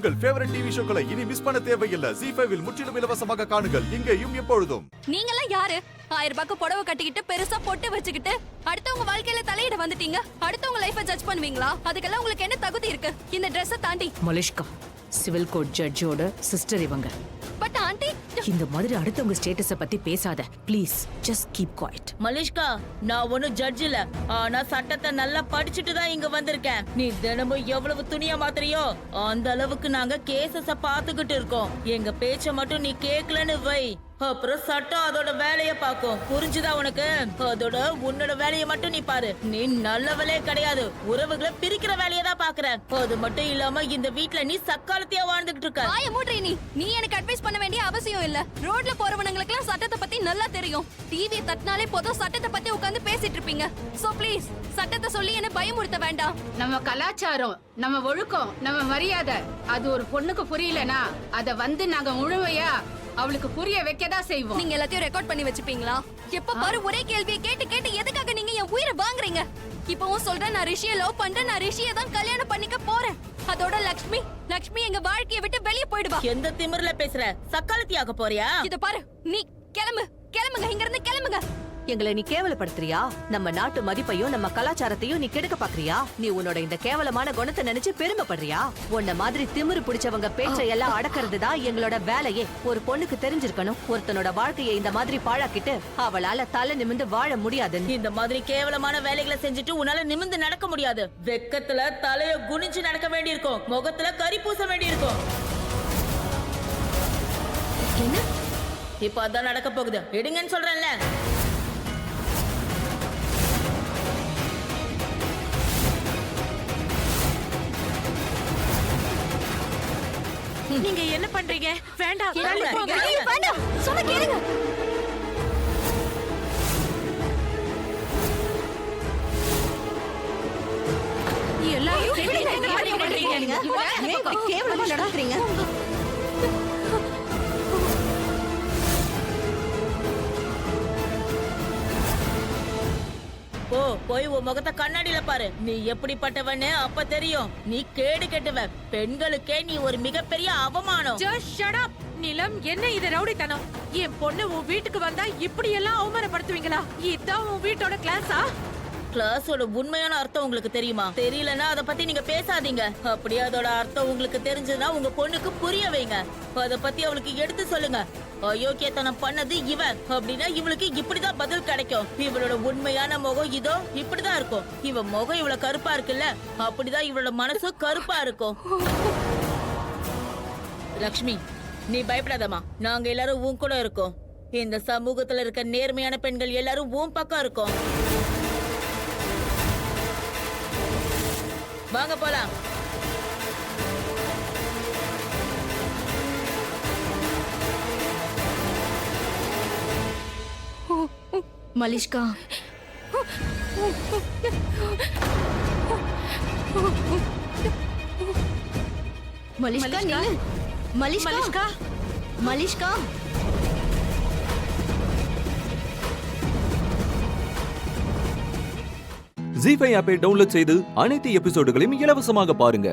உங்கள் favourite TV ஷோக்களை இனி miss பண்ண தேவையில்லை. ZEE5 இல் முற்றிலும் இலவசமாக காணுங்கள். இங்கேயும் எப்பொழுதும். நீங்கெல்லாம் யாரு? 1000 ரூபாய்க்கு புடவை கட்டிக்கிட்டு பெருசா பொட்டு வச்சுக்கிட்டு அடுத்தவங்க வாழ்க்கையில தலையிட வந்துட்டீங்க. அடுத்தவங்க லைஃபை ஜட்ஜ் பண்ணுவீங்களா? அதுக்கெல்லாம் உங்களுக்கு என்ன தகுதி இருக்கு? இந்த Dress-அ தாண்டி மலிஷ்கா, சிவில் கோர்ட் ஜட்ஜோட சிஸ்டர் இவங்க. பட் ஆண்டி, இந்த மாதிரி அடுத்தவங்க ஸ்டேட்டஸ பத்தி பேசாத please. Just keep quiet. Malishka, நான் ஒன்னும் ஜட்ஜ் இல்ல, ஆனா சட்டத்தை நல்லா படிச்சுட்டு தான் இங்க வந்திருக்கேன். நீ தினமும் எவ்வளவு துணியா மாத்திரியோ அந்த அளவுக்கு நாங்க கேசஸ பாத்துக்கிட்டு இருக்கோம். எங்க பேச்ச மட்டும் நீ கேக்கலன்னு வை, அப்புறம் சட்டம் அதோட வேலைய பாக்கும். புரிஞ்சுதா உனக்கு? அதோட உன்னோட வேலைய மட்டும் நீ பாரு. நீ நல்லவளே கிடையாது, உறவுகளை பிரிக்கிற வேலையை தான் பாக்குற. அது மட்டும் இல்லாம இந்த வீட்ல நீ சக்காலத்தையா வாழ்ந்துகிட்டு இருக்க. வாய மூடுறீ நீ எனக்கு அட்வைஸ் பண்ண வேண்டிய அவசியம் இல்ல. ரோட்ல போறவங்களுக்கு எல்லாம் சட்டத்தை பத்தி நல்லா தெரியும். டிவி தட்டினாலே போதும் சட்டத்தை பத்தி உட்கார்ந்து பேசிட்டு இருப்பீங்க. சோ ப்ளீஸ் சட்டத்தை சொல்லி என்ன பயமுறுத்த வேண்டாம். நம்ம கலாச்சாரம், நம்ம ஒழுக்கம், நம்ம மரியாதை அது ஒரு பொண்ணுக்கு புரியலனா அத வந்து நாங்க முழுமையா அவளுக்கு புரிய வைக்கதான் செய்வோம். நீங்க எல்லாத்தையும் ரெக்கார்ட் பண்ணி வச்சுப்பீங்களா? எப்ப பாரு ஒரே கேள்வியை கேட்டு கேட்டு எதுக்காக நீங்க என் உயிரை வாங்குறீங்க? இப்பவும் சொல்றேன், நான் ரிஷியை லவ் பண்றேன். நான் ரிஷியை தான் கல்யாணம் பண்ணிக்க போறேன். அதோட லக்ஷ்மி எங்க வாழ்க்கையை விட்டு வெளியே போயிடுவா. எந்த திமிர்ல பேசுற? சக்காலத்தியாக போறியா? இத பாரு, நீ கிளம்புங்க இங்க இருந்து கிளம்புங்க. எங்களை நீ கேவலப்படுத்துறியா? நம்ம நாட்டு மதிப்பையும் நம்ம கலாச்சாரத்தையும் நீ கெடுக்க பாக்குறியா? நீ உன்னோட இந்த கேவலமான குணத்தை நினைச்சு பெருமைப்படுறியா? உன்ன மாதிரி திமிரு பிடிச்சவங்க பேச்சை எல்லாம் அடக்கிறது தான் எங்களோட வேலையே. ஒரு பொண்ணுக்கு தெரிஞ்சிருக்கணும், ஒருத்தனோட வாழ்க்கையை இந்த மாதிரி பாழாக்கிட்டு அவளால தலை நிமிந்து வாழ முடியாது. இந்த மாதிரி கேவலமான வேலைகளை செஞ்சுட்டு உன்னால நிமிந்து நடக்க முடியாது. வெக்கத்துல தலைய குனிஞ்சு நடக்க வேண்டியிருக்கும், முகத்துல கரி பூச வேண்டியிருக்கும். என்ன இப்ப அதான் நடக்க போகுது. எடுங்கன்னு சொல்றேன்ல. நீங்க என்ன பண்றீங்க? வேண்டாம், வேண்டாம், சொன்ன கேளுங்க. எல்லாரும் கேவலமா நடக்கிறீங்க. போய் உன் முகத்தை கண்ணாடியில பாரு. நீ எப்படிப்பட்டவன்னு அப்ப தெரியும். நீ கேடு கெட்டவ. பெண்களுக்கே நீ ஒரு மிகப்பெரிய அவமானம். Just shut up. நிலம், என்ன இது ரவுடித்தனம்? என் பொண்ணு உன் வீட்டுக்கு வந்தா இப்படி எல்லாம் அவமானப்படுத்துவீங்களா? இதான் உன் வீட்டோட கிளாஸா? கிளாஸோட உண்மையான அர்த்தம் உங்களுக்கு தெரியுமா? தெரியலன்னா அத பத்தி நீங்க பேசாதீங்க. அப்படியே அதோட அர்த்தம் உங்களுக்கு தெரிஞ்சதுன்னா உங்க பொண்ணுக்கு புரிய வைங்க. அத பத்தி அவளுக்கு எடுத்து சொல்லுங்க. அயோக்கியத்தனம் பண்ணது இவன் அப்படின்னா இவளுக்கு இப்படிதான் பதில் கிடைக்கும். இவளோட உண்மையான முகம் இதோ இப்படிதான் இருக்கும். இவ முகம் இவ்வளவு கருப்பா இருக்குல்ல, அப்படிதான் இவளோட மனசு கருப்பா இருக்கும். லக்ஷ்மி, நீ பயப்படாதம்மா. நாங்க எல்லாரும் உன் கூட இருக்கோம். இந்த சமூகத்துல இருக்க நேர்மையான பெண்கள் எல்லாரும் உன் பக்கம் இருக்கோம். வாங்க போலாம். மலிஷ்கா, மலிஷ்கா ZEE5 ஆப்பை டவுன்லோட் செய்து அனைத்து எபிசோடுகளையும் இலவசமாக பாருங்க.